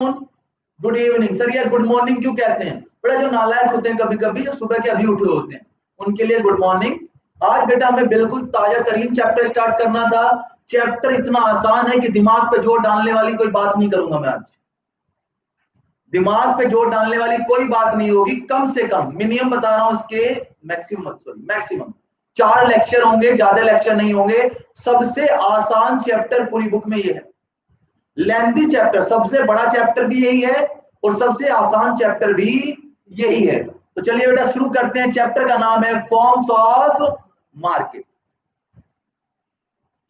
Good evening. Sir ये good morning क्यों कहते हैं? बड़ा जो नालायक होते हैं कभी कभी, जो सुबह के अभी उठे होते हैं, उनके लिए गुड मॉर्निंग। आज बेटा हमें बिल्कुल ताजा तरीन चैप्टर स्टार्ट करना था। चैप्टर इतना आसान है कि दिमाग पे जोर डालने वाली कोई बात नहीं करूंगा मैं आज। दिमाग पे जोर डालने वाली कोई बात नहीं होगी। कम से कम मिनिमम बता रहा हूं उसके, मैक्सिमम 4 लेक्चर होंगे, ज्यादा लेक्चर नहीं होंगे। सबसे आसान चैप्टर पूरी बुक में ये है। लेंथी चैप्टर, सबसे बड़ा चैप्टर भी यही है और सबसे आसान चैप्टर भी यही है। तो चलिए बेटा शुरू करते हैं। चैप्टर का नाम है फॉर्म्स ऑफ मार्केट।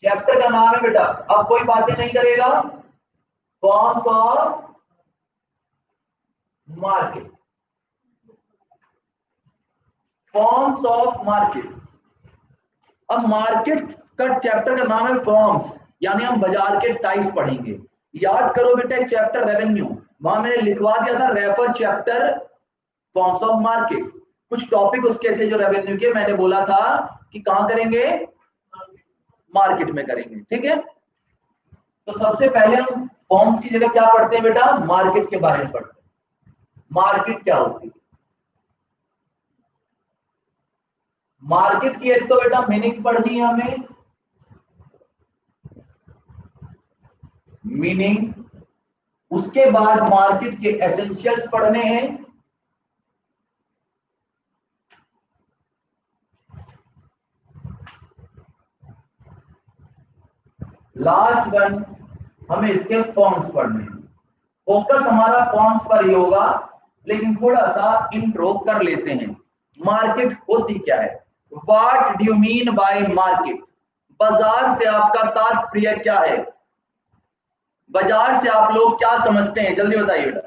चैप्टर का नाम है बेटा, अब कोई बातें नहीं करेगा, forms of market. Forms of market. अब मार्केट का चैप्टर का नाम है फॉर्म्स, यानी हम बाजार के टाइप्स पढ़ेंगे। याद करो बेटा एक चैप्टर रेवेन्यू, वहां मैंने लिखवा दिया था refer chapter forms of market. कुछ टॉपिक उसके थे जो रेवेन्यू के, मैंने बोला था कि कहां करेंगे, मार्केट में करेंगे। ठीक है, तो सबसे पहले हम फॉर्म्स की जगह क्या पढ़ते हैं बेटा, मार्केट के बारे में पढ़ते हैं। मार्केट क्या होती है? मार्केट की एक तो बेटा मीनिंग पढ़नी है हमें, मीनिंग। उसके बाद मार्केट के एसेंशियल्स पढ़ने हैं। लास्ट वन हमें इसके फॉर्म्स पढ़ने हैं। फोकस हमारा फॉर्म्स पर ही होगा, लेकिन थोड़ा सा इंट्रो कर लेते हैं। मार्केट होती क्या है? What do you mean by market? बाजार से आपका तात्पर्य क्या है? बाजार से आप लोग क्या समझते हैं? जल्दी बताइए बेटा।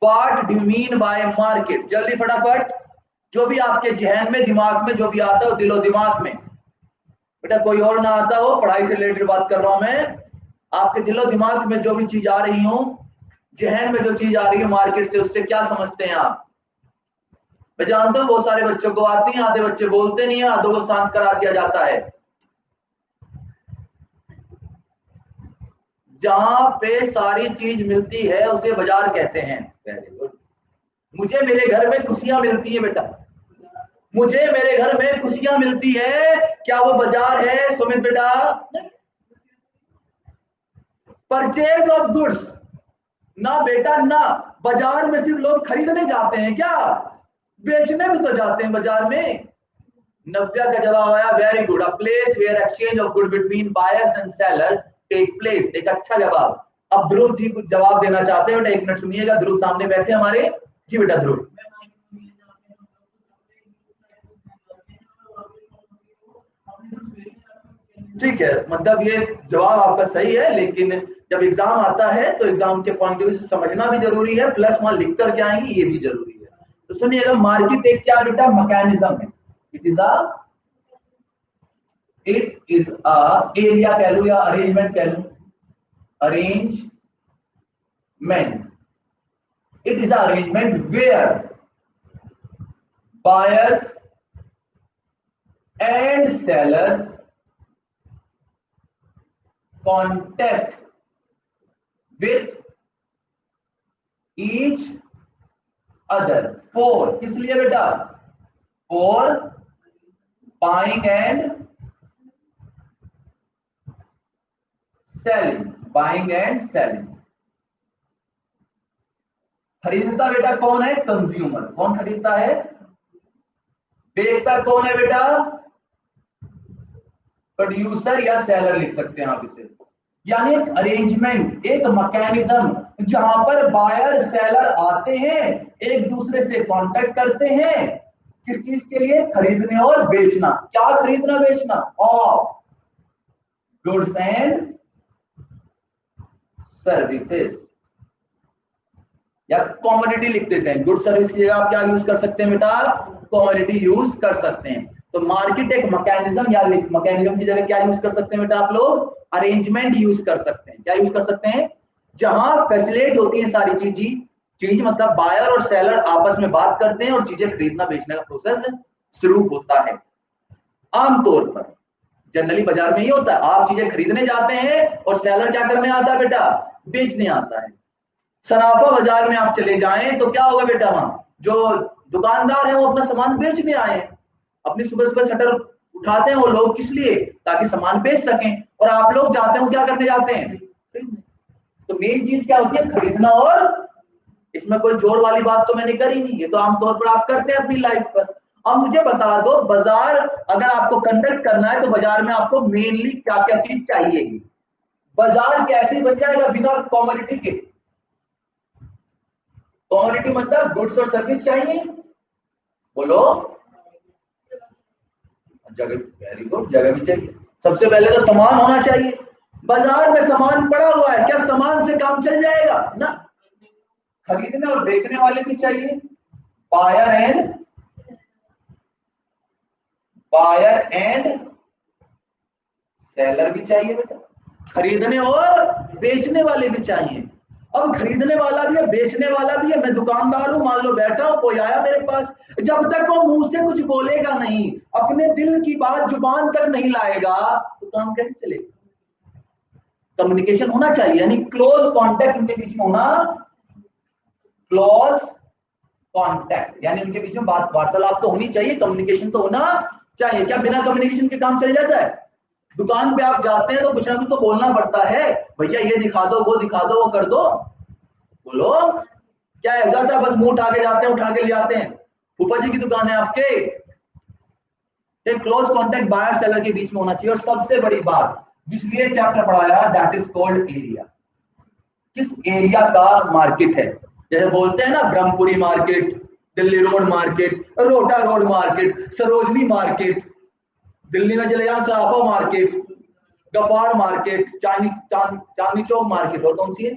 What do you mean by market? जल्दी फटाफट, जो भी आपके जहन में, दिमाग में जो भी आता हो, दिलो दिमाग में। बेटा कोई और ना आता हो, पढ़ाई से रिलेटेड बात कर रहा हूं मैं। आपके दिलो दिमाग में जो भी चीज आ रही हो, जहन में जो चीज आ रही है मार्केट से, उससे क्या समझते हैं आप? मैं जानता हूं बहुत सारे बच्चों को आती है, आधे बच्चे बोलते नहीं है, आधों को शांत करा दिया जाता है। जहां पे सारी चीज मिलती है उसे बाजार कहते हैं। Very good. मुझे मेरे घर में खुशियां मिलती है बेटा, मुझे मेरे घर में खुशियां मिलती है, क्या वो बाजार है सुमित बेटा? परचेज ऑफ गुड्स ना बेटा ना। बाजार में सिर्फ लोग खरीदने जाते हैं क्या? बेचने भी तो जाते हैं बाजार में। नव्या का जवाब आया, very good. A place where exchange of good between buyers and seller take place. एक अच्छा जवाब। अब ध्रुव जी कुछ जवाब देना चाहते हैं बेटा, एक मिनट सुनिएगा। ध्रुव सामने बैठे हमारे। जी बेटा ध्रुव। ठीक है, मतलब ये जवाब आपका सही है, लेकिन जब एग्जाम आता है तो एग्जाम के पॉइंट ऑफ व्यू से समझना भी जरूरी है, प्लस वहां लिख कर के आएंगे ये भी जरूरी है। तो सुनिएगा, मार्केट एक क्या बेटा, मैकेनिज्म है। इट इज अ एरिया कह लू या अरेंजमेंट कह लू, arrangement. It is arrangement where buyers and sellers contact with each other for, किस लिए बेटा? for buying and selling, buying and selling। खरीदता बेटा कौन है? कंज्यूमर। कौन खरीदता है? बेचता कौन है बेटा? प्रोड्यूसर या सेलर लिख सकते हैं आप इसे। यानी एक अरेंजमेंट, एक मैकेनिज्म जहां पर बायर सेलर आते हैं, एक दूसरे से कांटेक्ट करते हैं। किस चीज के लिए? खरीदने और बेचना। क्या खरीदना बेचना? ऑफ गुड्स एंड सर्विसेज, या कॉमोडिटी लिख देते हैं। गुड सर्विस की जगह आप क्या यूज कर सकते हैं बेटा? कॉमोडिटी यूज कर सकते हैं। तो मार्केट एक मैकेनिज्म, या मैकेनिज्म की जगह क्या यूज कर सकते हैं बेटा आप लोग? अरेंजमेंट यूज कर सकते हैं। क्या यूज कर सकते हैं? जहां फैसिलिटेट होती है सारी चीज मतलब बायर और सेलर आपस में बात करते हैं और चीजें खरीदना बेचने का प्रोसेस शुरू होता है। आमतौर पर जनरली बाजार में ही होता है, आप चीजें खरीदने जाते हैं और सेलर क्या करने आता है बेटा, बेचने आता है। सराफा बाजार में आप चले जाएं तो क्या होगा बेटा, वहां जो दुकानदार है वो अपना सामान बेचने आए, अपनी सुबह सुबह शटर उठाते हैं वो लोग, किस लिए, ताकि सामान बेच सकें, और आप लोग जाते हो क्या करने जाते हैं, तो मेन चीज क्या होती है, खरीदना। और इसमें कोई जोर वाली बात तो मैंने करी नहीं, ये तो आमतौर पर आप करते हैं अपनी लाइफ पर। अब मुझे बता दो, बाजार अगर आपको कंडक्ट करना है तो बाजार में आपको मेनली क्या क्या चीज चाहिए। बाजार कैसे बन जाएगा बिना कमोडिटी के, कमोडिटी मतलब गुड्स और सर्विस चाहिए, बोलो, जगह, वेरी गुड, जगह भी चाहिए। सबसे पहले तो सामान होना चाहिए, बाजार में सामान पड़ा हुआ है, क्या सामान से काम चल जाएगा ना, खरीदने और बेचने वाले भी चाहिए, बायर एंड सेलर भी चाहिए बेटा, खरीदने और बेचने वाले भी चाहिए। अब खरीदने वाला भी है, बेचने वाला भी है, मैं दुकानदार हूं, मान लो बैठा हूं, कोई आया मेरे पास, जब तक वो मुंह से कुछ बोलेगा नहीं, अपने दिल की बात जुबान तक नहीं लाएगा, तो काम कैसे चलेगा, कम्युनिकेशन होना चाहिए, यानी क्लोज कांटेक्ट उनके बीच में होना, क्लोज कांटेक्ट, यानी उनके बीच में बात वार्तालाप तो होनी चाहिए, कम्युनिकेशन तो होना चाहिए। क्या बिना कम्युनिकेशन के काम चल जाता है, दुकान पे आप जाते हैं तो कुछ ना कुछ तो बोलना पड़ता है, भैया ये दिखा दो, वो दिखा दो, वो कर दो, बोलो, क्या है जाता है, बस मुंह उठा के जाते हैं, उठा के ले आते हैं, फूफा जी की दुकान है आपके। एक क्लोज कांटेक्ट बायर सेलर के बीच में होना चाहिए। और सबसे बड़ी बात जिसलिए चैप्टर पढ़ाया, दैट इज कॉल्ड एरिया, किस एरिया का मार्केट है, जैसे बोलते हैं ना Brahmpuri market, Delhi road market, Rota road market, Sarojini market, Delhi में चले जाओ Sarafa market, Gaffar market, Chandni Chowk market, और कौन सी है,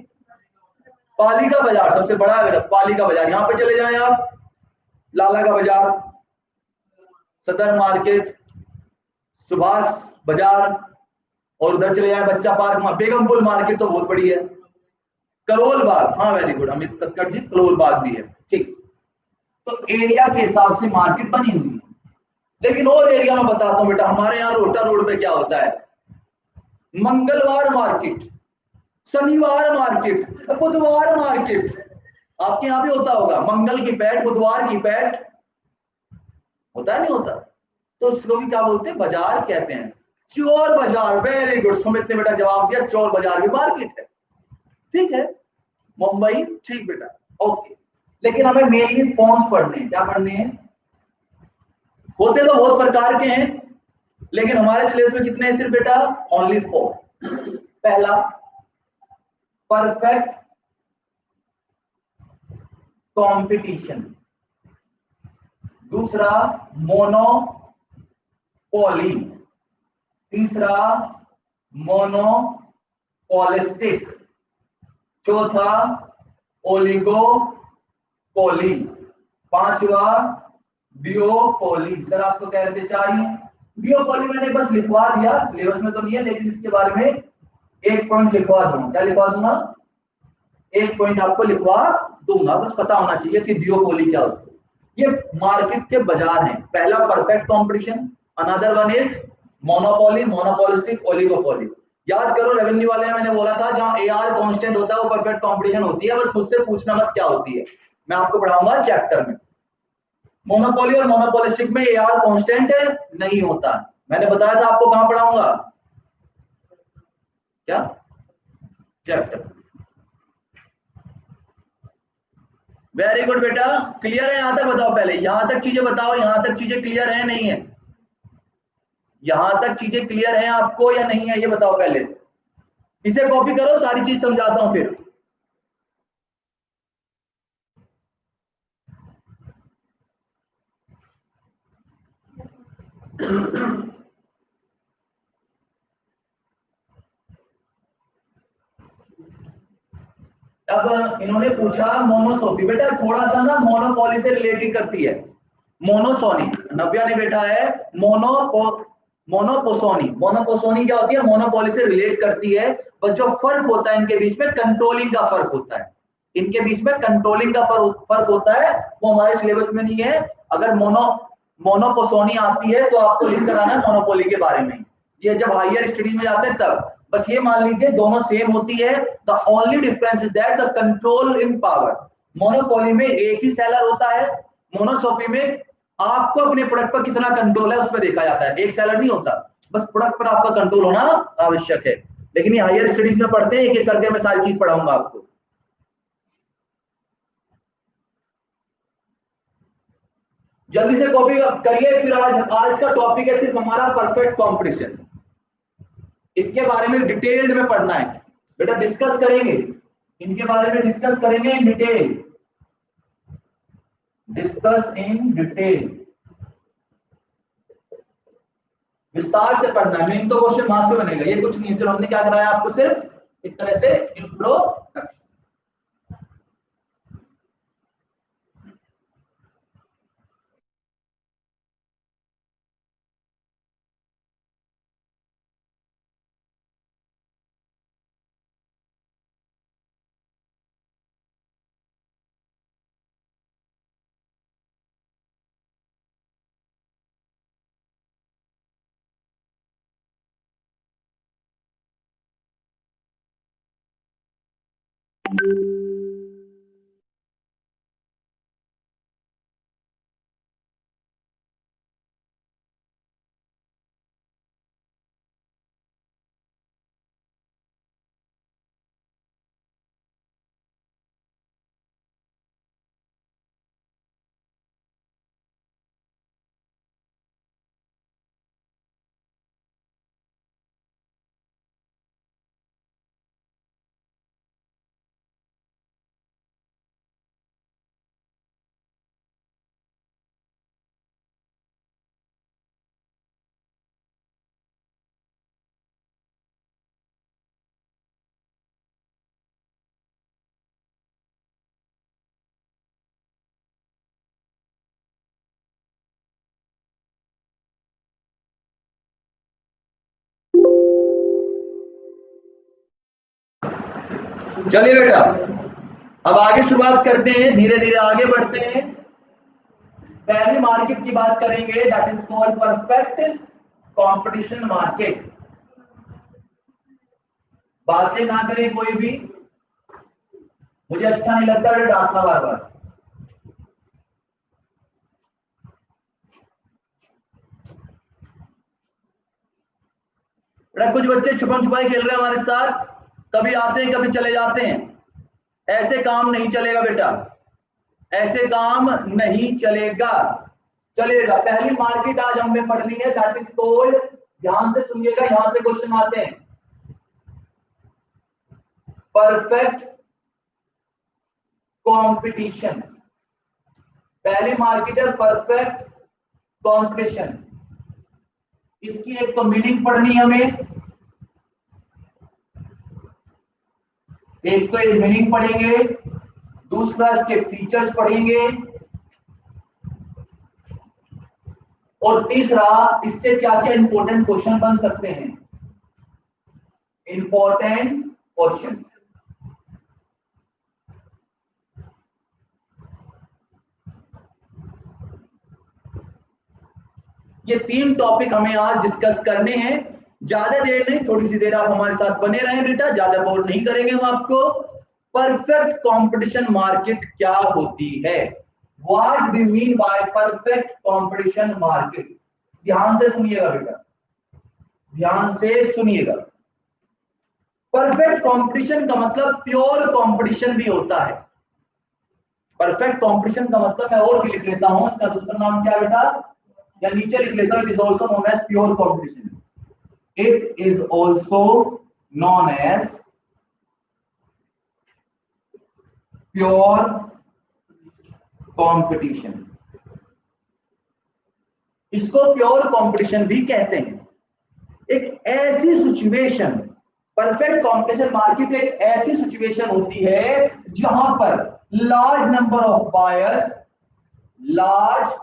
पालिका बाजार सबसे बड़ा है, पालिका बाजार, यहाँ पे चले जाएं आप, लाला का बाजार, सदर मार्केट, सुभाष बाजार, और उधर चले जाए बच्चा पार्क, बेगमपुर मार्केट तो बहुत बड़ी है, करोल बाग, हाँ वेरी गुड अमित कक्कड़ जी, करोल बाग भी है, ठीक। तो एरिया के हिसाब से मार्केट बनी हुई है। लेकिन और एरिया में बताता हूं बेटा, हमारे यहाँ रोटा रोड पे क्या होता है, मंगलवार मार्केट, शनिवार मार्केट, बुधवार मार्केट, आपके यहाँ भी होता होगा, मंगल की पैठ, बुधवार की पैठ, होता नहीं होता, तो उसको भी क्या बोलते हैं, बाजार कहते हैं, चोर बाजार, वेरी गुड, सुमित ने बेटा जवाब दिया, चोर बाजार भी मार्केट है, ठीक है, मुंबई, ठीक बेटा, ओके। लेकिन हमें मेनली फॉर्म्स पढ़ने हैं, क्या पढ़ने हैं, होते तो बहुत प्रकार के हैं, लेकिन हमारे सिलेबस में कितने हैं सिर्फ बेटा, ओनली 4। पहला परफेक्ट कंपटीशन, दूसरा मोनोपोली, तीसरा मोनोपोलिस्टिक, चौथा ओलिगोपोली, पांचवा डिओपोली। सर आप तो कह रहे थे 4 ही, डिओपोली मैंने बस लिखवा दिया, सिलेबस में तो नहीं है, लेकिन इसके बारे में एक पॉइंट लिखवा दूंगा, क्या लिखवा दूंगा, एक पॉइंट आपको लिखवा दूंगा, बस पता होना चाहिए कि डिओपोली क्या होता है। ये मार्केट के बाजार हैं, पहला perfect competition, another one is monopoly, monopolistic, oligopoly. याद करो रेवेन्यू वाले में मैंने बोला था जहां एआर कांस्टेंट होता है वो परफेक्ट कंपटीशन होती है, बस मुझसे पूछना मत क्या होती है, मैं आपको पढ़ाऊंगा चैप्टर में। मोनोपोली और मोनोपोलिस्टिक में एआर कांस्टेंट नहीं होता, मैंने बताया था आपको, कहां पढ़ाऊंगा, क्या चैप्टर। वेरी गुड बेटा, क्लियर है यहां तक, बताओ पहले, यहां तक चीजें बताओ, यहां तक चीजें क्लियर है नहीं है, यहां तक चीजें क्लियर है आपको या नहीं है, ये बताओ पहले, इसे कॉपी करो, सारी चीज समझाता हूं फिर। अब इन्होंने पूछा मोनोसोपी, बेटा थोड़ा सा ना मोनोपोली से रिलेटेड करती है, मोनोसोनी, नव्या ने बैठा है, मोनोपोसोनी, मोनोपोसोनी क्या होती है, मोनोपोली से रिलेट करती है, पर जो फर्क होता है इनके बीच में, कंट्रोलिंग का फर्क होता है, इनके बीच में कंट्रोलिंग का फर्क होता है, वो हमारे सिलेबस में नहीं है। अगर मोनोपोसोनी आती है तो आपको लिख कर आना मोनोपोली के बारे में, ये जब हायर स्टडीज में जाते हैं तब। बस ये मान लीजिए दोनों सेम होती है। The only difference is that the control in power, monopoly में एक ही सेलर होता है, मोनोसोपी में आपको अपने प्रोडक्ट पर कितना कंट्रोल है उस पर देखा जाता है, एक सेलर नहीं होता। बस प्रोडक्ट पर आपका कंट्रोल होना आवश्यक है। लेकिन ये हायर स्टडीज में पढ़ते हैं, एक एक करके मैं सारी चीज पढ़ाऊंगा आपको। जल्दी से कॉपी करिए। फिर आज का टॉपिक है सिर्फ हमारा परफेक्ट कॉम्पिटिशन। इनके बारे में डिटेल्ड में पढ़ना है बेटा, डिस्कस करेंगे इनके बारे में, डिस्कस करेंगे in detail, discuss in detail, विस्तार से पढ़ना है। मेन तो क्वेश्चन वहां से बनेगा, ये कुछ नहीं। सिर्फ हमने क्या कराया आपको, सिर्फ एक तरह से इंट्रोडक्शन। चलिए बेटा, अब आगे शुरुआत करते हैं, धीरे धीरे आगे बढ़ते हैं। पहली मार्केट की बात करेंगे, that is called perfect competition market. बातें ना करें कोई भी, मुझे अच्छा नहीं लगता बेटा डांटना बार बार। बेटा कुछ बच्चे छुपन छुपाई खेल रहे हैं हमारे साथ, कभी आते हैं कभी चले जाते हैं। ऐसे काम नहीं चलेगा बेटा, ऐसे काम नहीं चलेगा। चलेगा। पहली मार्केट आज हमें पढ़नी है, दैट इज कॉल्ड, ध्यान से सुनिएगा, यहां से क्वेश्चन आते हैं, परफेक्ट कंपटीशन। पहली मार्केट है परफेक्ट कंपटीशन। इसकी एक तो मीनिंग पढ़नी है हमें, एक तो ये मीनिंग पढ़ेंगे, दूसरा इसके फीचर्स पढ़ेंगे, और तीसरा इससे क्या क्या इंपॉर्टेंट क्वेश्चन बन सकते हैं, इंपॉर्टेंट क्वेश्चन। ये तीन टॉपिक हमें आज डिस्कस करने हैं। ज्यादा देर नहीं, थोड़ी सी देर आप हमारे साथ बने रहें बेटा, ज्यादा बोर नहीं करेंगे हम आपको। परफेक्ट कंपटीशन मार्केट क्या होती है, what do mean by perfect competition market. ध्यान से सुनिएगा बेटा, ध्यान से सुनिएगा। परफेक्ट कंपटीशन का मतलब प्योर कंपटीशन भी होता है। परफेक्ट कंपटीशन का मतलब मैं और भी लिख लेता हूं, इसका दूसरा नाम क्या बेटा, या नीचे लिख लेता हूं, it is also known as pure competition. It is also known as pure competition. इसको प्योर कंपटीशन भी कहते हैं। एक ऐसी सिचुएशन, परफेक्ट कंपटीशन मार्केट एक ऐसी सिचुएशन होती है जहां पर large number of buyers, large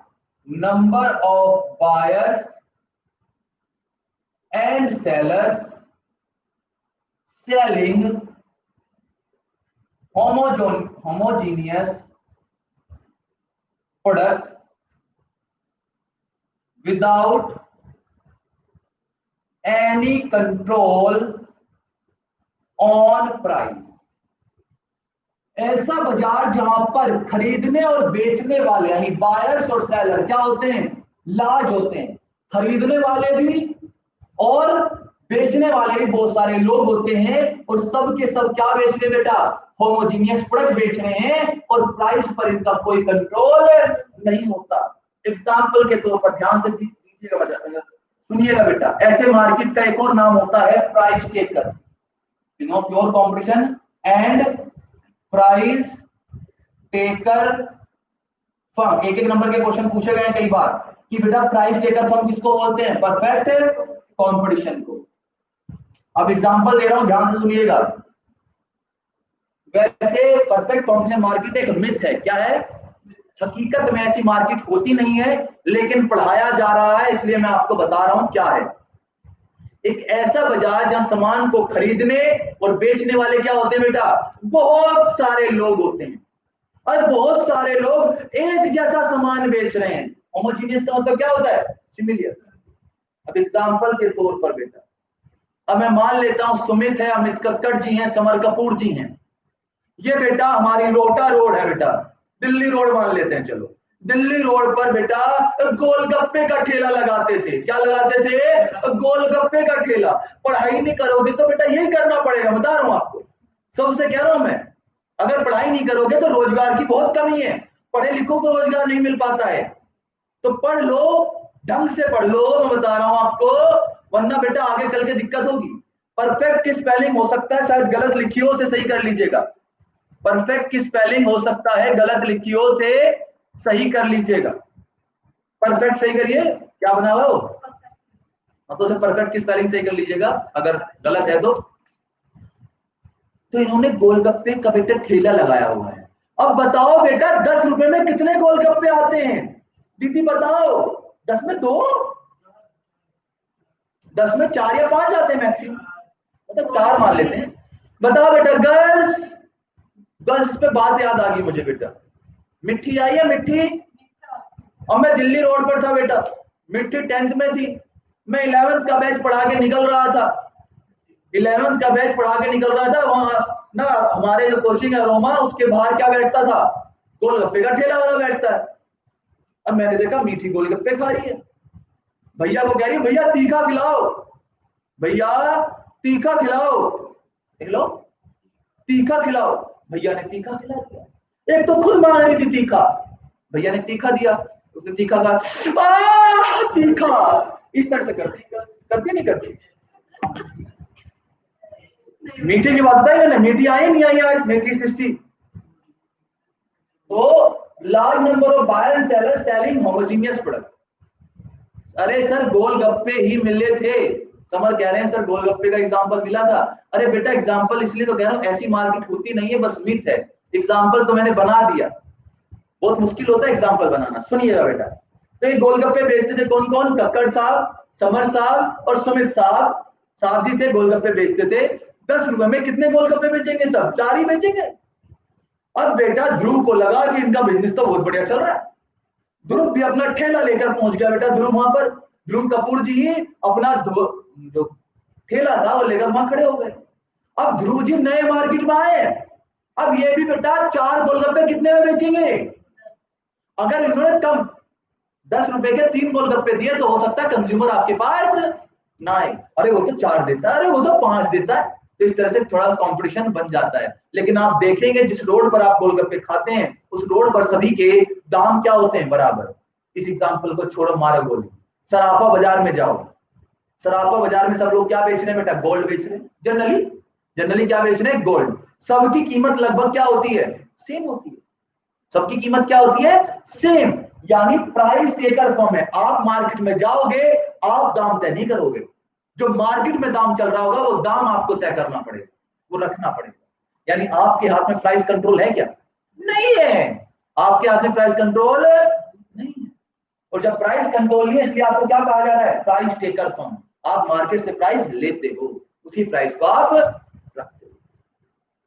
number of buyers and sellers selling homogeneous product without any control on price. ऐसा बाजार जहां पर खरीदने और बेचने वाले यानी बायर्स और सेलर क्या होते हैं, लार्ज होते हैं। खरीदने वाले भी और बेचने वाले भी बहुत सारे लोग होते हैं और सब के सब क्या बेच रहे बेटा, होमोजीनियस प्रोडक्ट बेच रहे हैं और प्राइस पर इनका कोई कंट्रोल नहीं होता। एग्जांपल के तौर पर ध्यान से दीजिएगा, सुनिएगा बेटा, ऐसे मार्केट का एक और नाम होता है price taker, pure competition and price taker firm. एक एक नंबर के क्वेश्चन पूछे गए हैं कई बार कि बेटा प्राइस टेकर फर्म किसको बोलते हैं, परफेक्ट कंपटीशन को। अब एग्जांपल दे रहा हूं, ध्यान से सुनिएगा। वैसे परफेक्ट कंपटीशन मार्केट एक मिथ है, क्या है, हकीकत में ऐसी मार्केट होती नहीं है, लेकिन पढ़ाया जा रहा है, इसलिए मैं आपको बता रहा हूं क्या है। एक ऐसा बाजार जहां सामान को खरीदने और बेचने वाले क्या होते हैं बेटा, बहुत सारे लोग होते हैं और बहुत सारे लोग एक जैसा सामान बेच रहे हैं। होमोजीनियस का मतलब क्या होता है, सिमिलर। अब एग्जांपल के तौर पर बेटा, अब मैं मान लेता हूं सुमित है, अमित कक्कड़ जी हैं, समर कपूर जी हैं। ये बेटा हमारी रोटा रोड है बेटा, दिल्ली रोड मान लेते हैं, चलो दिल्ली रोड पर बेटा गोलगप्पे का ठेला लगाते थे। क्या लगाते थे, गोलगप्पे का ठेला। पढ़ाई नहीं करोगे तो बेटा यही करना पड़ेगा, बता रहा हूं आपको, सबसे कह रहा हूं मैं। अगर पढ़ाई नहीं करोगे तो रोजगार की बहुत कमी है, पढ़े लिखों को रोजगार नहीं मिल पाता है, तो पढ़ लो, ढंग से पढ़ लो, मैं बता रहा हूं आपको, वरना बेटा आगे चल के दिक्कत होगी। परफेक्ट की स्पेलिंग हो सकता है शायद गलत लिखी हो, उसे सही कर लीजिएगा। परफेक्ट की स्पेलिंग हो सकता है गलत लिखी हो, से सही कर लीजिएगा। परफेक्ट सही करिए, क्या बना हुआ हो, मतलब से परफेक्ट की स्पेलिंग सही कर लीजिएगा अगर गलत है तो इन्होंने गोलगप्पे का बेटा ठेला लगाया हुआ है। अब बताओ बेटा 10 रुपए में कितने गोलगप्पे आते हैं, दीदी बताओ, 10 में 2, 10 में 4 या 5 आते हैं मैक्सिमम, मतलब 4 मान लेते हैं। बताओ बेटा गर्ल्स, गर्ल्स पे बात याद आ गई मुझे बेटा, मिट्टी आई है मिट्टी। और मैं दिल्ली रोड पर था बेटा, मिट्टी 10th में थी, मैं 11th का बैच पढ़ा के निकल रहा था, 11th का बैच पढ़ा के निकल रहा था। वहां ना हमारे जो कोचिंग है रोमा, उसके बाहर क्या बैठता था, गोलगप्पे का ठेला वाला बैठता है। अब मैंने देखा मीठी गोलगप्पे खा रही है, भैया को कह रही है भैया तीखा खिलाओ, भैया तीखा खिलाओ, देख लो तीखा खिलाओ। भैया ने तीखा खिला दिया, एक तो खुद मांग रही थी तीखा, भैया ने तीखा दिया, उसने तीखा कहा तीखा, इस तरह से करती नहीं करती। मीठी की बात बताई मैंने, मीठी आई नहीं आई आज, मीठी 60। तो large number of buyer and seller selling homogeneous product. अरे सर गोलगप्पे ही मिले थे, समर कह रहे हैं सर गोलगप्पे का एग्जांपल मिला था। अरे बेटा एग्जांपल इसलिए तो कह रहा हूं, ऐसी मार्केट होती नहीं है, बस मिथ है। एग्जांपल तो मैंने बना दिया, बहुत मुश्किल होता है एग्जांपल बनाना। सुनिएगा बेटा, तो ये गोलगप्पे बेचते थे कौन कौन, कक्कड़ साहब, समर साहब और सुमित साहब, साहब जी थे, गोलगप्पे बेचते थे। 10 रुपए में कितने गोलगप्पे बेचेंगे, सब 4 ही बेचेंगे। अब बेटा ध्रुव को लगा कि इनका बिजनेस तो बहुत बढ़िया चल रहा है, ध्रुव भी अपना ठेला लेकर पहुंच गया बेटा। ध्रुव वहां पर, ध्रुव कपूर जी अपना जो ठेला था वो लेकर वहां खड़े हो गए। अब ध्रुव जी नए मार्केट में आए, अब ये भी बेटा 4 गोलगप्पे कितने में बेचेंगे। अगर इन्होंने कम 10 रुपए के 3 गोलगप्पे दिए तो हो सकता है कंज्यूमर आपके पास ना आए, अरे वो तो 4 देता है, अरे वो तो 5 देता है, तो इस तरह से थोड़ा कंपटीशन बन जाता है। लेकिन आप देखेंगे जिस रोड पर आप गोलगप्पे खाते हैं उस रोड पर सभी के दाम क्या होते हैं, बराबर। इस एग्जांपल को छोड़ो, मारो गोली, सराफा बाजार में जाओ, सराफा बाजार में सब लोग क्या बेच रहे हैं बेटा, गोल्ड बेच रहे हैं। जनरली क्या बेच रहे हैं, गोल्ड। सबकी कीमत लगभग क्या होती है, सेम होती है, सबकी कीमत क्या होती है, सेम, यानी प्राइस टेकर फर्म है। आप मार्केट में जाओगे, आप दाम तय नहीं करोगे, जो मार्केट में दाम चल रहा होगा वो दाम आपको तय करना पड़ेगा, वो रखना पड़ेगा। यानी आपके हाथ में प्राइस कंट्रोल है क्या, नहीं है, आपके हाथ में प्राइस कंट्रोल नहीं है। और जब प्राइस कंट्रोल नहीं है, इसलिए आपको क्या कहा जा रहा है, प्राइस टेकर फर्म। आप मार्केट से प्राइस लेते हो, उसी प्राइस को आप रखते हो।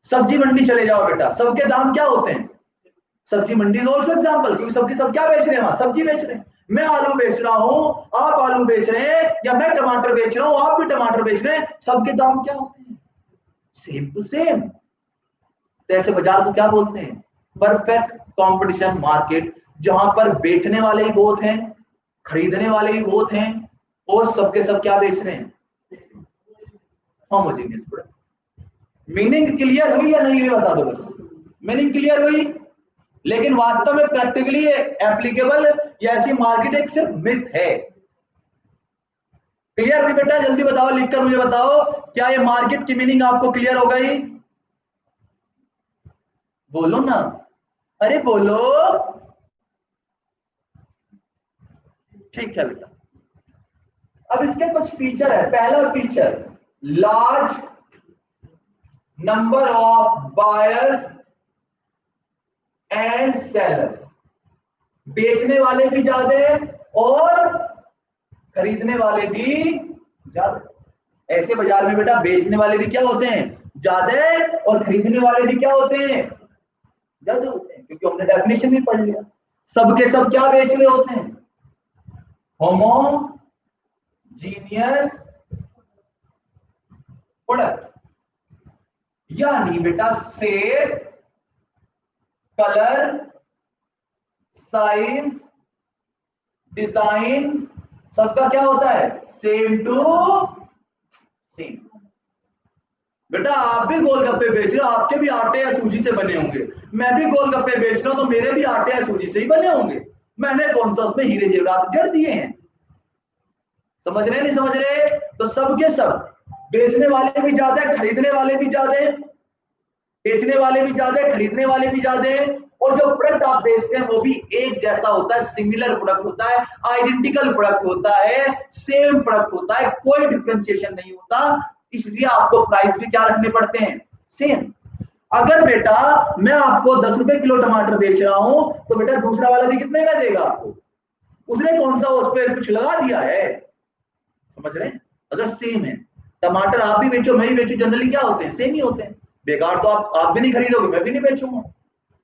सब्जी मंडी चले जाओ बेटा, सबके दाम क्या होते हैं, सब्जी मंडी ऑल्सो एग्जांपल, क्योंकि सबके सब क्या बेच रहे हैं, वहां सब्जी बेच रहे हैं। मैं आलू बेच रहा हूं, आप आलू बेच रहे हैं, या मैं टमाटर बेच रहा हूं, आप भी टमाटर बेच रहे हैं, सबके दाम क्या होते हैं? Same to same. तो ऐसे बाजार को क्या बोलते हैं? परफेक्ट कंपटीशन मार्केट, जहां पर बेचने वाले ही बहुत हैं, खरीदने वाले ही बहुत हैं, और सबके सब क्या बेच रहे हैं? Homogeneous product. मीनिंग क्लियर हुई या नहीं हुई बता दो बस। मीनिंग क्लियर हुई? लेकिन वास्तव में प्रैक्टिकली एप्लीकेबल या ऐसी मार्केट एक सिर्फ मिथ है। क्लियर हुई बेटा? जल्दी बताओ, लिखकर मुझे बताओ, क्या ये मार्केट की मीनिंग आपको क्लियर हो गई? बोलो ना, अरे बोलो। ठीक है बेटा। अब इसके कुछ फीचर है। पहला feature, large number of buyers and sellers. बेचने वाले भी ज्यादा है और खरीदने वाले भी ज्यादा। ऐसे बाजार में बेटा बेचने वाले भी क्या होते हैं? ज्यादा, और खरीदने वाले भी क्या होते हैं? ज्यादा होते हैं, क्योंकि हमने डेफिनेशन भी पढ़ लिया। सबके सब क्या बेच रहे होते हैं? Homogeneous product. यानी बेटा शेप, कलर, साइज, डिजाइन, सबका क्या होता है? Same to same. बेटा आप भी गोलगप्पे बेच रहे हो, आपके भी आटे या सूजी से बने होंगे। मैं भी गोलगप्पे बेच रहा हूं, तो मेरे भी आटे या सूजी से ही बने होंगे। मैंने कौन सा उसमें हीरे जेवरात जड़ दिए हैं? समझ रहे नहीं समझ रहे? तो सबके सब बेचने वाले भी ज्यादा है, खरीदने वाले भी ज्यादा है। बेचने वाले भी ज्यादा है, खरीदने वाले भी ज्यादा है। और जो प्रोडक्ट आप बेचते हैं वो भी एक जैसा होता है, सिमिलर प्रोडक्ट होता है, आइडेंटिकल प्रोडक्ट होता है, सेम प्रोडक्ट होता है, कोई डिफरेंशिएशन नहीं होता। इसलिए आपको प्राइस भी क्या रखने पड़ते हैं? सेम। अगर बेटा मैं आपको 10 रुपए किलो टमाटर बेच रहा हूं, तो बेटा दूसरा वाला भी कितने का देगा आपको? उसने कौन सा उस पर कुछ लगा दिया है? समझ रहे हैं? अगर सेम है, टमाटर आप भी बेचो मैं भी बेचो, जनरली क्या होते हैं? सेम ही होते हैं। बेकार तो आप भी नहीं खरीदोगे, मैं भी नहीं बेचूंगा।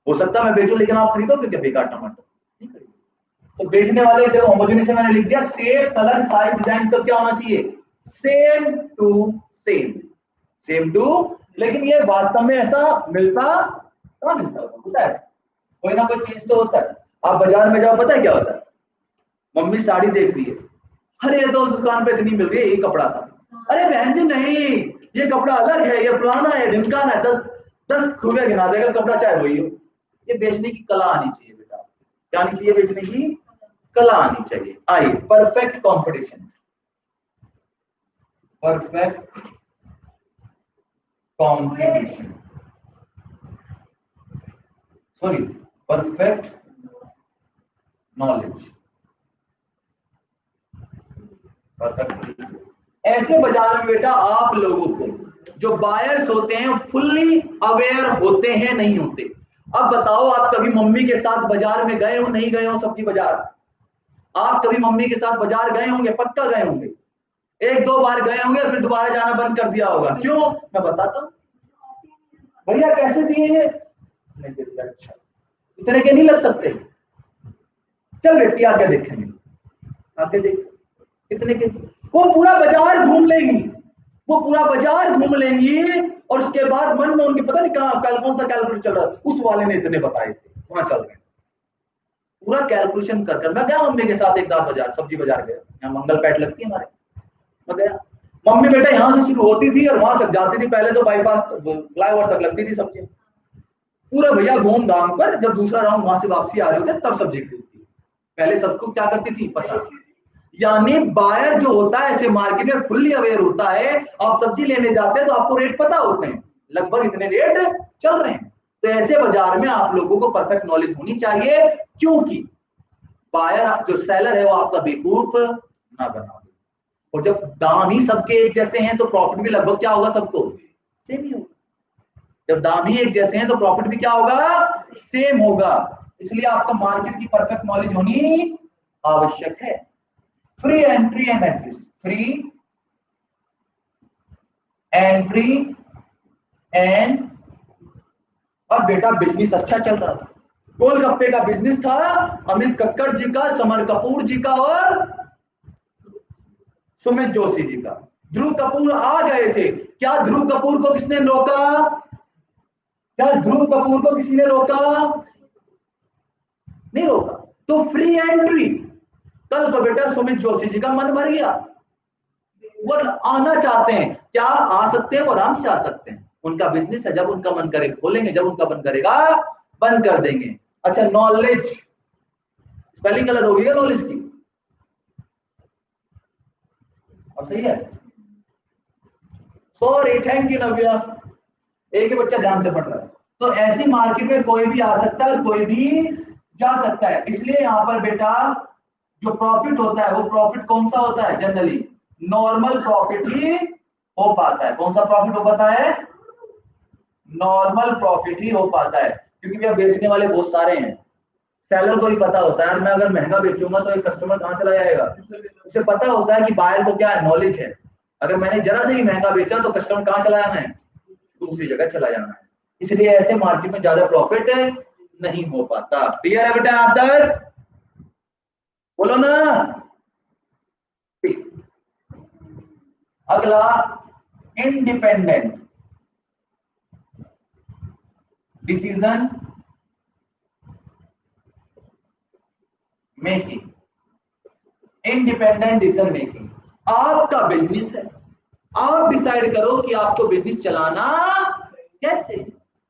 हो सकता है मैं बेचूं, लेकिन आप खरीदोगे क्या बेकार टमाटर? नहीं खरीदोगे। तो बेचने वाले देखो होमोजेनियस से मैंने लिख दिया, शेप, कलर, साइज, डिजाइन सब क्या होना चाहिए? Same to same. Same to. लेकिन ये वास्तव में ऐसा मिलता कहां मिलता होता है? कोई ना कोई चीज तो होता है। आप बाजार में जाओ, पता है क्या होता है? मम्मी साड़ी देख रही है, अरे तो उस दुकान पे इतनी मिल गई, एक कपड़ा था। अरे बहन जी नहीं, ये कपड़ा अलग है, ये फलाना है, ढिमकाना है, 10 रुपया गिना देगा कपड़ा, चाहे वही हो। ये बेचने की कला आनी चाहिए बेटा। क्या आनी चाहिए? बेचने की कला आनी चाहिए। आइए, perfect competition. Perfect competition, sorry, perfect knowledge. ऐसे बाजार में बेटा आप लोगों को जो बायर्स होते हैं फुल्ली अवेयर होते हैं, नहीं होते। अब बताओ, आप कभी मम्मी के साथ बाजार में गए हो, नहीं गए हो? सब्जी बाजार आप कभी मम्मी के साथ बाजार गए होंगे? पक्का गए होंगे। एक दो बार गए होंगे, फिर दोबारा जाना बंद कर दिया होगा। क्यों? मैं बताता हूँ। भैया कैसे दिए ये? अच्छा, इतने के नहीं लग सकते? चल बेटी आगे देखेंगे, आगे देख कितने के। वो पूरा बाजार घूम लेंगी, वो पूरा बाजार घूम लेंगी, और उसके बाद मन में उनके पता नहीं कहां कौन सा कैलकुलेटर चल रहा है, उस वाले ने इतने बताए थे, वहां चल रहे हैं। पूरा कैलकुलेशन कर कर। मैं गया मम्मी के साथ एक दांत बाजार, सब्जी बाजार गया, यहाँ मंगल पैठ लगती है हमारे। मैं गया, मम्मी बेटा यहाँ से शुरू होती थी और वहां तक जाती थी। पहले तो बाईपास फ्लाईओवर तक लगती थी सब्जी। पूरा भैया घूम घाम कर जब दूसरा राउंड वहां से वापसी आ रहे होते तब सब्जी खरीदती। पहले सबको क्या करती थी पता। यानी बायर जो होता है ऐसे मार्केट में फुल्ली अवेयर होता है। आप सब्जी लेने जाते हैं तो आपको रेट पता होते हैं, लगभग इतने रेट चल रहे हैं। तो ऐसे बाजार में आप लोगों को परफेक्ट नॉलेज होनी चाहिए, क्योंकि बायर जो सेलर है वो आपका बेवकूफ ना बना दे। और जब दाम ही सबके एक जैसे हैं तो प्रॉफिट भी लगभग क्या होगा? सबको सेम ही होगा। जब दाम ही एक जैसे हैं तो प्रॉफिट भी क्या होगा? सेम होगा। इसलिए आपको मार्केट की परफेक्ट नॉलेज होनी आवश्यक है। Free entry and exist, free entry and. और बेटा बिजनेस अच्छा चल रहा था, गोलगप्पे का बिजनेस था अमित कक्कड़ जी का, समर कपूर जी का और सुमित जोशी जी का। ध्रुव कपूर आ गए थे, क्या ध्रुव कपूर को किसने रोका? क्या ध्रुव कपूर को किसी ने रोका? नहीं रोका। तो फ्री एंट्री। कल को बेटा सुमित जोशी जी का मन भर गया, वो आना चाहते हैं, क्या आ सकते हैं? वो आराम से आ सकते हैं, उनका बिजनेस है, जब उनका मन करे खोलेंगे, जब उनका मन करेगा बंद कर देंगे। अच्छा, नॉलेज, स्पेलिंग गलत होगी क्या नॉलेज की? अब सही है? सॉरी, थैंक यू नव्या, एक ही बच्चा ध्यान से पढ़ रहा है। तो ऐसी मार्केट में कोई भी आ सकता है और कोई भी जा सकता है, इसलिए यहां पर बेटा जो प्रॉफिट होता है वो प्रॉफिट कौन सा होता है? जनरली नॉर्मल प्रॉफिट ही हो पाता है। कौन सा प्रॉफिट हो पाता है? नॉर्मल प्रॉफिट ही हो पाता है, क्योंकि भैया बेचने वाले बहुत सारे हैं। सेलर को ही पता होता है मैं अगर महंगा बेचूंगा तो एक कस्टमर कहां चला जाएगा, उसे पता होता है कि बायर को क्या है, नॉलेज है। अगर मैंने जरा से ही महंगा बेचा तो कस्टमर कहां चला जाना है? दूसरी जगह चला जाना है। इसलिए ऐसे मार्केट में ज्यादा प्रॉफिट नहीं हो पाता। क्लियर है बेटा? यहां तक बोलो ना। अगला, independent decision making. Independent decision making, आपका बिजनेस है, आप डिसाइड करो कि आपको बिजनेस चलाना कैसे,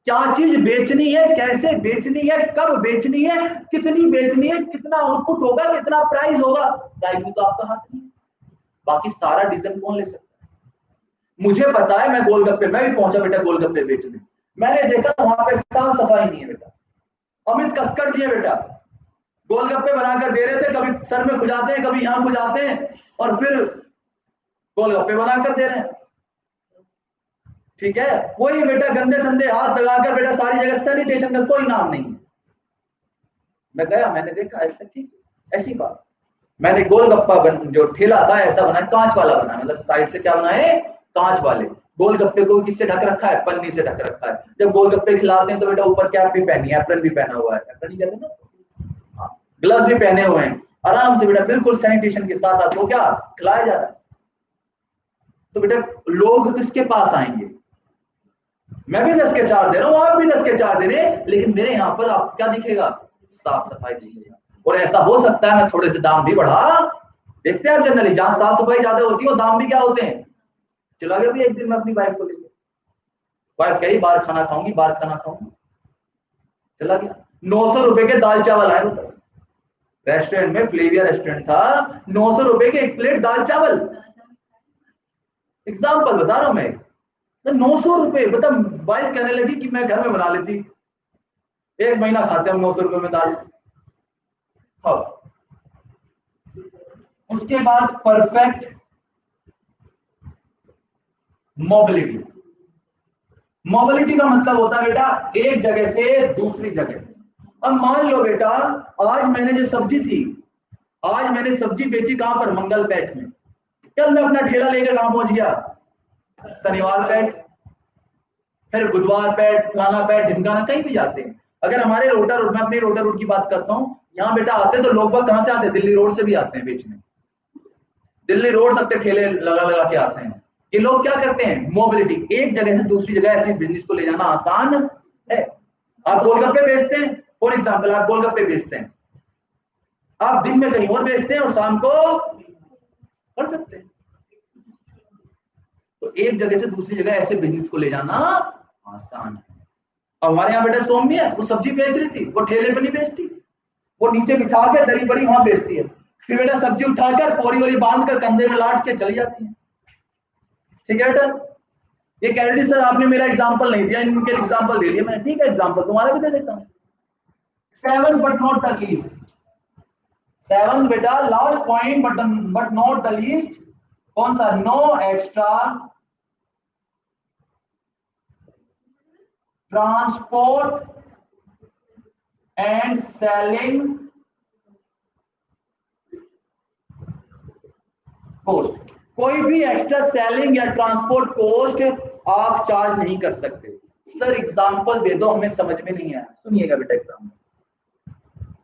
क्या चीज बेचनी है, कैसे बेचनी है, कब बेचनी है, कितनी बेचनी है, कितना आउटपुट होगा, कितना प्राइस होगा। प्राइस में तो आपका हाथ नहीं है, बाकी सारा डिसीजन कौन ले सकता है? मुझे पता है, मैं गोलगप्पे, मैं भी पहुंचा बेटा गोलगप्पे बेचने, मैंने देखा वहां पे साफ सफाई नहीं है बेटा। अमित कक्कड़ जी है बेटा, गोलगप्पे बनाकर दे रहे थे, कभी सर में खुजाते हैं, कभी यहां खुजाते हैं, और फिर गोलगप्पे बनाकर दे रहे हैं। ठीक है, वही बेटा गंदे संदे हाथ लगाकर बेटा सारी जगह, सैनिटेशन का कोई नाम नहीं है। मैं गया, मैंने देखा ऐसा, ठीक ऐसी बात। मैंने गोलगप्पा जो ठेला था ऐसा बनाया, कांच वाला बनाया, मतलब साइड से क्या बनाए, कांच वाले। गोलगप्पे को किससे ढक रखा है? पन्नी से ढक रखा है। जब गोलगप्पे खिलाते हैं तो बेटा ऊपर कैप भी पहनी है, एप्रन भी पहना हुआ है, एप्रन ही कहते हैं ना, ग्लव्स भी पहने हुए हैं, आराम से बेटा बिल्कुल सैनिटेशन के साथ आपको क्या खिलाया जा रहा है। तो बेटा लोग किसके पास आएंगे? मैं भी 10 के 4 दे रहा हूं, आप भी 10 के 4 दे रहे हैं, लेकिन मेरे यहां पर आपको क्या दिखेगा? साफ सफाई दिखेगा। और ऐसा हो सकता है मैं थोड़े से दाम भी बढ़ा, देखते हैं आप जनरली जहां साफ सफाई ज्यादा होती है वो दाम भी क्या होते हैं। चला गया भी एक दिन मैं अपनी वाइफ को लेकर, वाइफ कही बाहर खाना खाऊंगी, बाहर खाना खाऊंगी, चला गया। 900 रुपए के दाल चावल आए बताओ, रेस्टोरेंट में, फ्लेविया रेस्टोरेंट था, 900 रुपए के एक प्लेट दाल चावल। एग्जाम्पल बता रहा हूं मैं, 900 रुपए, मतलब वाइफ कहने लगी कि मैं घर में बना लेती, एक महीना खाते हम 900 रुपए में दाल। हाँ, उसके बाद परफेक्ट मोबिलिटी। मोबिलिटी का मतलब होता है बेटा एक जगह से दूसरी जगह। अब मान लो बेटा आज मैंने जो सब्जी थी, आज मैंने सब्जी बेची कहां पर? मंगल पेट में। कल मैं अपना ठेला लेकर कहां पहुंच गया? शनिवार पेट, फिर बुधवार पेट, फलाना पेट, ढिमकाना, कहीं भी जाते हैं। अगर हमारे रोटा रूट, मैं अपनी रोटा रूट की बात करता हूँ, यहाँ बेटा आते हैं तो लोग बाग कहां से आते हैं? दिल्ली रोड से भी आते हैं बेचने, दिल्ली रोड सकते ठेले लगा लगा के आते हैं। ये लोग क्या करते हैं? मोबिलिटी, एक जगह से दूसरी जगह ऐसे बिजनेस को ले जाना आसान है। आप गोलगप्पे बेचते हैं, फॉर एग्जाम्पल आप गोलगप्पे बेचते हैं, आप दिन में कहीं और बेचते हैं और शाम को कर सकते हैं। तो एक जगह से दूसरी जगह ऐसे बिजनेस को ले जाना आसान है। अब हमारे यहाँ बेटा सौम्य है, वो सब्जी बेच रही थी, वो ठेले पर नहीं बेचती, वो नीचे बिछा के दरी बड़ी वहां बेचती है, फिर बेटा सब्जी उठाकर पोरी वोरी बांध कर कंधे में लाट के चली जाती है। ठीक है बेटा, ये कह रही थी सर आपने मेरा एग्जांपल नहीं दिया, इनके एग्जांपल दे दिया मैंने। ठीक है, एग्जांपल तुम्हारा भी दे देता हूं। 7 बट नॉट द लीस्ट, 7 बेटा last point, but not the least, कौन सा? No extra transport and selling cost. कोई भी एक्स्ट्रा सेलिंग या ट्रांसपोर्ट कॉस्ट आप चार्ज नहीं कर सकते। सर एग्जांपल दे दो, हमें समझ में नहीं आया। सुनिएगा बेटा एग्जांपल,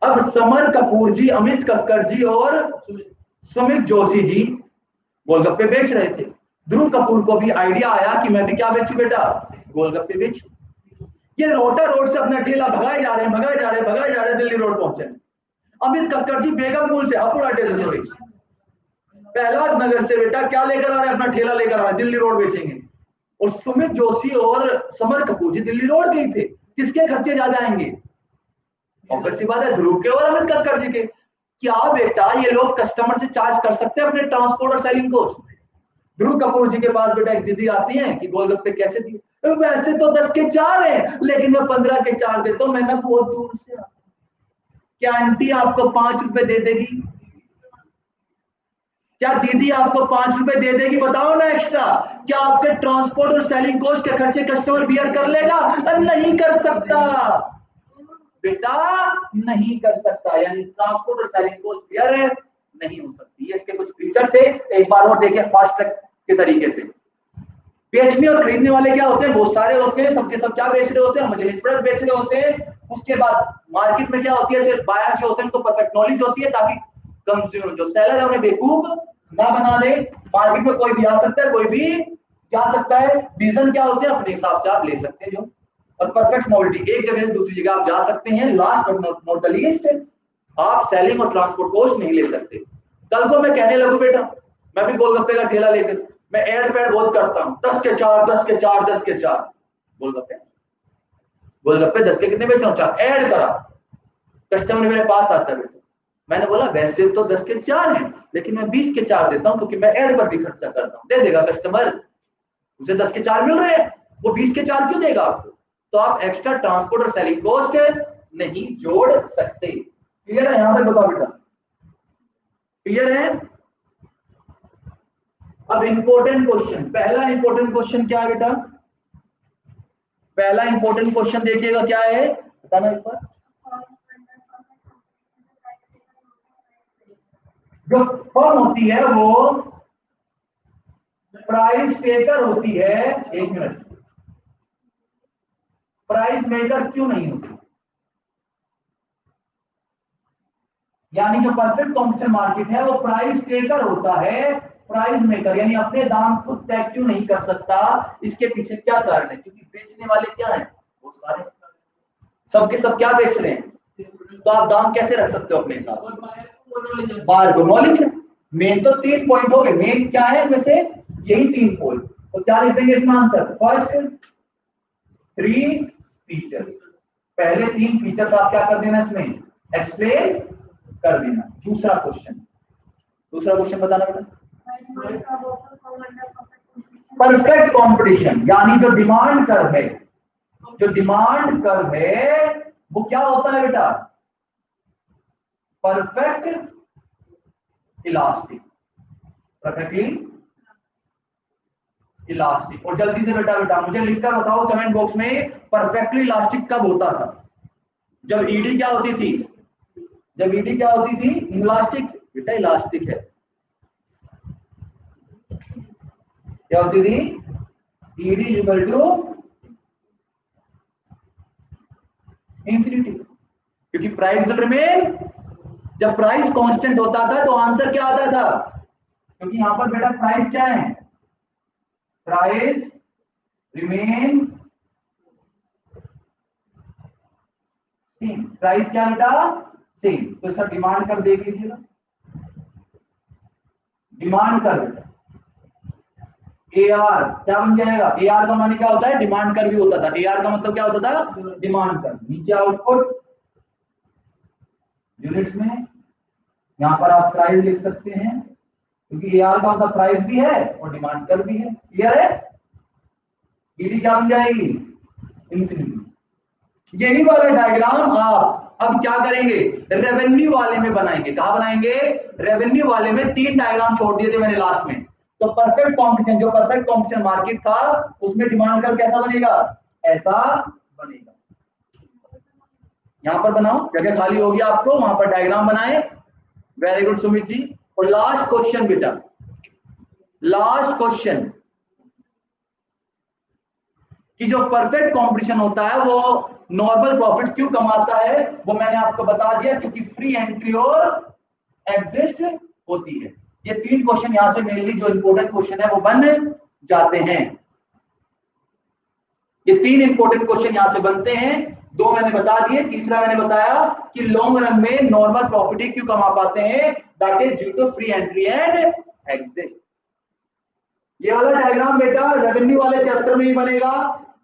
अब समर कपूर जी, अमित कक्कड़ जी और सुमित जोशी जी गोलगप्पे बेच रहे थे। ध्रुव कपूर को भी आइडिया आया कि मैं भी क्या बेचूं बेटा, गोलगप्पे बेचूं। ये रोटा रोड से अपना ठेला भगाए जा रहे हैं, भगाए जा रहे हैं, भगाए जा रहे हैं, दिल्ली रोड पहुंचे। अमित कक्कड़ जी बेगमपुर से, हापुड़ अड्डे से सॉरी, प्रहलाद नगर से बेटा क्या लेकर आ रहे हैं, अपना ठेला लेकर आ रहे हैं, दिल्ली रोड बेचेंगे। और सुमित जोशी और समर कपूर जी दिल्ली रोड गए थे। किसके खर्चे ज्यादा आएंगे? ऑब्वियस सी बात है, ध्रुव के और अमित कक्कड़ जी के। क्या बेटा ये लोग कस्टमर से चार्ज कर सकते हैं अपने ट्रांसपोर्ट और सेलिंग कॉस्ट? ध्रुव कपूर जी के पास बेटा एक दीदी आती है कि गोलगप्पे कैसे दिए, वैसे तो 10 के 4 है, लेकिन मैं 15 के 4 देता हूं, मैं ना बहुत दूर से आता। क्या आंटी आपको 5 रुपए दे देगी? क्या दीदी आपको 5 रुपए दे देगी? बताओ ना एक्स्ट्रा। क्या आपके ट्रांसपोर्ट और सेलिंग कॉस्ट के खर्चे कस्टमर बियर कर लेगा? नहीं कर सकता बेटा, नहीं कर सकता। यानी ट्रांसपोर्ट और सेलिंग कॉस्ट बियर नहीं हो सकती। ये इसके कुछ फीचर थे, एक बार और देखिए फास्ट ट्रैक के तरीके से। बेचने और खरीदने वाले क्या होते हैं? बहुत सारे होते हैं, सबके सब क्या बेच रहे होते हैं? मजलिस प्रोडक्ट बेच रहे होते हैं। उसके बाद मार्केट में क्या होती है, सिर्फ बायर्स जो होते हैं उनको परफेक्ट नॉलेज होती है ताकि कंज्यूमर जो सेलर है उन्हें बेवकूफ ना बना दे। मार्केट में कोई भी आ सकता है, कोई भी जा सकता है। डिसीजन क्या होते हैं अपने हिसाब से आप ले सकते हैं जो। और परफेक्ट मोबिलिटी, एक जगह से दूसरी जगह आप जा सकते हैं। Last but not the least, आप सेलिंग और ट्रांसपोर्ट कॉस्ट नहीं ले सकते। कल को मैं कहने लगूं बेटा मैं भी गोलगप्पे का ठेला लेकर, मैं एड पैड बहुत करता हूं, 10 के 4, 10 के 4, 10 के 4 गोलगप्पे, गोलगप्पे 10 के कितने बेचा हूं? 4 ऐड करा। कस्टमर मेरे पास आता है बेटा, मैंने बोला वैसे तो 10 के 4 हैं, लेकिन मैं 20 के 4 देता हूं क्योंकि मैं ऐड पर भी खर्चा करता हूं। दे देगा कस्टमर, उसे 10 के 4 मिल रहे हैं, वो 20 के 4 क्यों देगा आपको? तो आप एक्स्ट्रा ट्रांसपोर्ट और सेलिंग कॉस्ट नहीं जोड़ सकते। क्लियर है? यहां तक बताओ बेटा, क्लियर है? अब इंपॉर्टेंट क्वेश्चन, पहला इंपॉर्टेंट क्वेश्चन क्या है बेटा? पहला इंपॉर्टेंट क्वेश्चन देखिएगा क्या है, बताना एक बार। जो फर्म होती है वो प्राइस टेकर होती है। एक मिनट, प्राइस मेकर क्यों नहीं होती? यानी जो परफेक्ट कॉम्पिटिशन मार्केट है वो प्राइस टेकर होता है, प्राइस मेकर यानी अपने दाम खुद तय क्यों नहीं कर सकता? इसके पीछे क्या कारण है? क्योंकि बेचने वाले क्या है? वो सारे सबके सब क्या बेच रहे हैं, तो आप दाम कैसे रख सकते हो अपने हिसाब से? बाहर को नॉलेज है। मेन तो 3 पॉइंट हो गए, मेन क्या है इनमें से? यही 3 पॉइंट। तो क्या लिख देंगे इसमें आंसर? फर्स्ट 3 फीचर्स, पहले 3 फीचर्स आप क्या कर देना इसमें एक्सप्लेन कर देना। दूसरा क्वेश्चन बताना बेटा। परफेक्ट कंपटीशन यानी जो डिमांड कर्व है, जो डिमांड कर्व है वो क्या होता है बेटा? Perfect elastic, perfectly elastic. और जल्दी से बेटा मुझे लिखकर बताओ कमेंट बॉक्स में, परफेक्टली इलास्टिक कब होता था? जब ईडी क्या होती थी? जब ईडी क्या होती थी? इलास्टिक बेटा, इलास्टिक है। क्या होती थी? ईडी इक्वल टू इंफिनिटी, क्योंकि प्राइस विल रिमेन। जब प्राइस कांस्टेंट होता था तो आंसर क्या आता था? क्योंकि यहां पर बेटा प्राइस क्या है? Price remain same. प्राइस क्या बेटा? सेम। तो सर डिमांड कर देख लीजिएगा, डिमांड कर बेटा AR क्या बन जाएगा? AR का माने क्या होता है? डिमांड कर भी होता था। AR का मतलब क्या होता था? डिमांड कर। नीचे आउटपुट यूनिट्स में, यहां पर आप प्राइस लिख सकते हैं क्योंकि AR का मतलब प्राइस भी है और डिमांड कर भी है। क्लियर है? ईडी क्या बन जाएगी? इंफिनिटी। यही वाला डायग्राम आप अब क्या करेंगे? रेवेन्यू वाले में बनाएंगे। कहां बनाएंगे? रेवेन्यू वाले में 3 डायग्राम छोड़ दिए थे मैंने लास्ट में। तो परफेक्ट कॉम्पिटिशन, जो परफेक्ट कॉम्पिटिशन मार्केट था उसमें डिमांड कर्व कैसा बनेगा? ऐसा बनेगा। यहां पर बनाओ, जगह खाली होगी आपको वहां पर डायग्राम बनाए। Very good Sumit ji. और लास्ट क्वेश्चन बेटा, लास्ट क्वेश्चन कि जो परफेक्ट कंपटीशन होता है वो नॉर्मल प्रॉफिट क्यों कमाता है वो मैंने आपको बता दिया, क्योंकि फ्री एंट्री और एग्जिस्ट होती है। ये 3 क्वेश्चन यहां से मेनली जो इंपॉर्टेंट क्वेश्चन है वो बन जाते हैं। ये 3 इंपॉर्टेंट क्वेश्चन यहां से बनते हैं। 2 मैंने बता दिए, तीसरा मैंने बताया कि लॉन्ग रन में नॉर्मल प्रॉफिट ही क्यों कमा पाते हैं, that is due to free entry and exit. ये वाला डायग्राम बेटा रेवेन्यू वाले चैप्टर में ही बनेगा,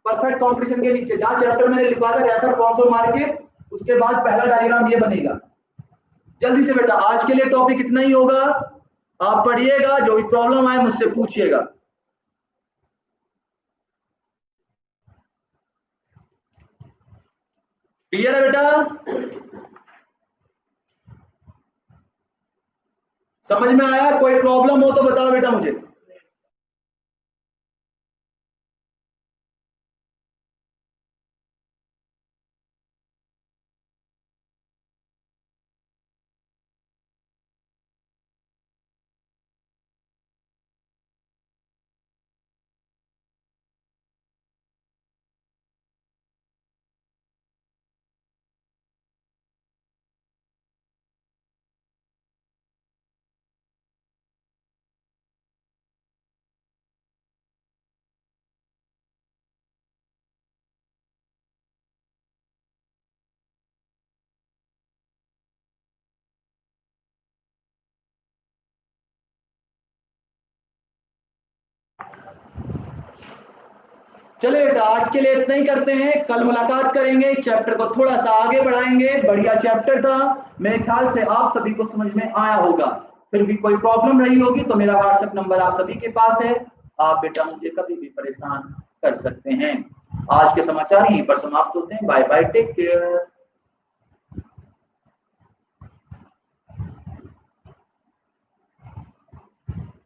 परफेक्ट कंपटीशन के नीचे जहां चैप्टर मैंने लिखवा था रेफर फॉर्म्स ऑफ मार्केट, उसके बाद पहला डायग्राम ये बनेगा। जल्दी से बेटा आज के लिए टॉपिक इतना ही होगा, आप पढ़िएगा, जो भी प्रॉब्लम आए मुझसे पूछिएगा। क्लियर है बेटा? समझ में आया? कोई प्रॉब्लम हो तो बताओ बेटा मुझे। चलिए बेटा आज के लिए इतना ही करते हैं, कल मुलाकात करेंगे, चैप्टर को थोड़ा सा आगे बढ़ाएंगे। बढ़िया चैप्टर था, मेरे ख्याल से आप सभी को समझ में आया होगा। फिर भी कोई प्रॉब्लम रही होगी तो मेरा व्हाट्सएप नंबर आप सभी के पास है, आप बेटा मुझे कभी भी परेशान कर सकते हैं। आज के समाचार यहीं पर समाप्त होते हैं। Bye bye, take care.